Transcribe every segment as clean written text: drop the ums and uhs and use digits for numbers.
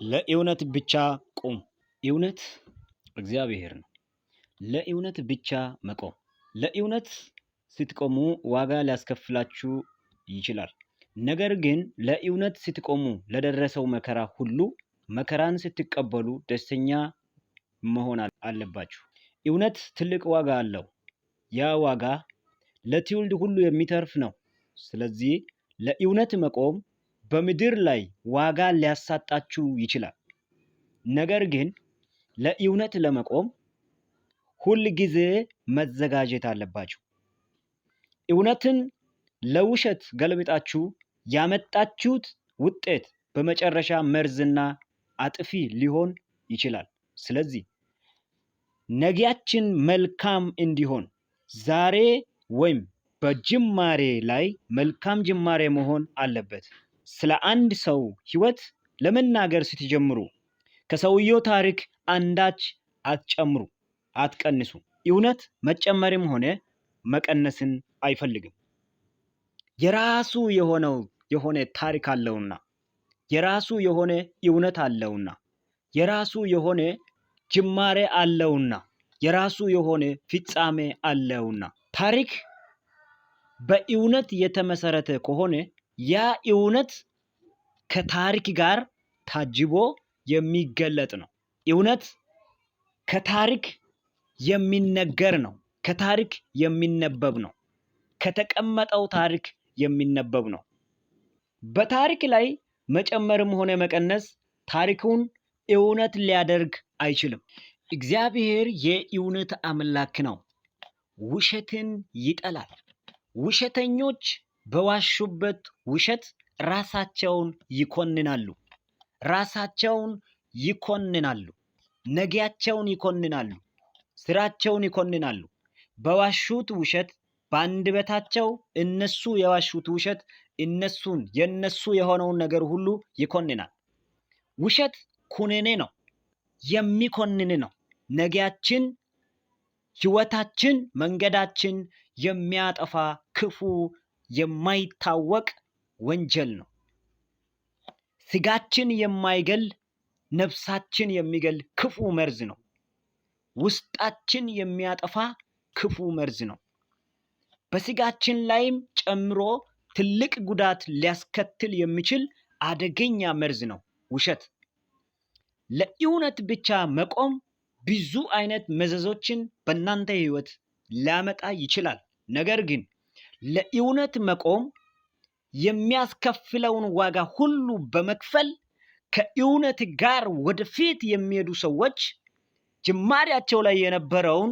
ለእውነት ብቻ ቁም። እውነት እግዚአብሔር ነው። ለእውነት ብቻ መቆም። ለእውነት ስትቆሙ ዋጋ ሊያስከፍላችሁ ይችላል። ነገር ግን ለእውነት ስትቆሙ ለደረሰው መከራ ሁሉ መከራን ስትቀበሉ ደስተኛ መሆን አለባችሁ። እውነት ትልቅ ዋጋ አለው። ያ ዋጋ ለትውልድ ሁሉ የሚተርፍ ነው። ስለዚህ ለእውነት መቆም በምድር ላይ ዋጋ ሊያሳጣችሁ ይችላል። ነገር ግን ለእውነት ለመቆም ሁል ጊዜ መዘጋጀት አለባችሁ። እውነትን ለውሸት ገልብጣችሁ ያመጣችሁት ውጤት በመጨረሻ መርዝና አጥፊ ሊሆን ይችላል። ስለዚህ ነገያችን መልካም እንዲሆን ዛሬ ወይም በጅማሬ ላይ መልካም ጅማሬ መሆን አለበት። ስለ አንድ ሰው ህይወት ለመናገር ስትጀምሩ ከሰውየው ታሪክ አንዳች አትጨምሩ፣ አትቀንሱ። እውነት መጨመርም ሆነ መቀነስን አይፈልግም። የራሱ የሆነ ታሪክ አለውና፣ የራሱ የሆነ እውነት አለውና፣ የራሱ የሆነ ጅማሬ አለውና፣ የራሱ የሆነ ፍጻሜ አለውና ታሪክ በእውነት የተመሰረተ ከሆነ ያ እውነት ከታሪክ ጋር ታጅቦ የሚገለጥ ነው። እውነት ከታሪክ የሚነገር ነው። ከታሪክ የሚነበብ ነው። ከተቀመጠው ታሪክ የሚነበብ ነው። በታሪክ ላይ መጨመርም ሆነ መቀነስ ታሪኩን እውነት ሊያደርግ አይችልም። እግዚአብሔር የእውነት አምላክ ነው። ውሸትን ይጠላል። ውሸተኞች በዋሹበት ውሸት ራሳቸውን ይኮንናሉ። ራሳቸውን ይኮንናሉ። ነገያቸውን ይኮንናሉ። ስራቸውን ይኮንናሉ። በዋሹት ውሸት በአንደበታቸው እነሱ የዋሹት ውሸት የነሱ የሆነውን ነገር ሁሉ ይኮንናል። ውሸት ኩነኔ ነው። የሚኮንን ነው። ነገያችን፣ ህይወታችን፣ መንገዳችን የሚያጠፋ ክፉ የማይታወቅ ወንጀል ነው። ስጋችን የማይገል ነፍሳችን የሚገል ክፉ መርዝ ነው። ውስጣችን የሚያጠፋ ክፉ መርዝ ነው። በስጋችን ላይም ጨምሮ ትልቅ ጉዳት ሊያስከትል የሚችል አደገኛ መርዝ ነው ውሸት። ለእውነት ብቻ መቆም ብዙ አይነት መዘዞችን በእናንተ ህይወት ሊያመጣ ይችላል። ነገር ግን ለእውነት መቆም የሚያስከፍለውን ዋጋ ሁሉ በመክፈል ከእውነት ጋር ወደፊት የሚሄዱ ሰዎች ጅማሬያቸው ላይ የነበረውን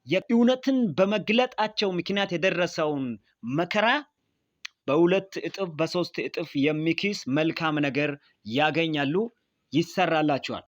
የእውነትን በመግለጣቸው ምክንያት የደረሰውን መከራ በ2 እጥፍ በ3 እጥፍ የሚክስ መልካም ነገር ያገኛሉ፣ ይሰራላቸዋል።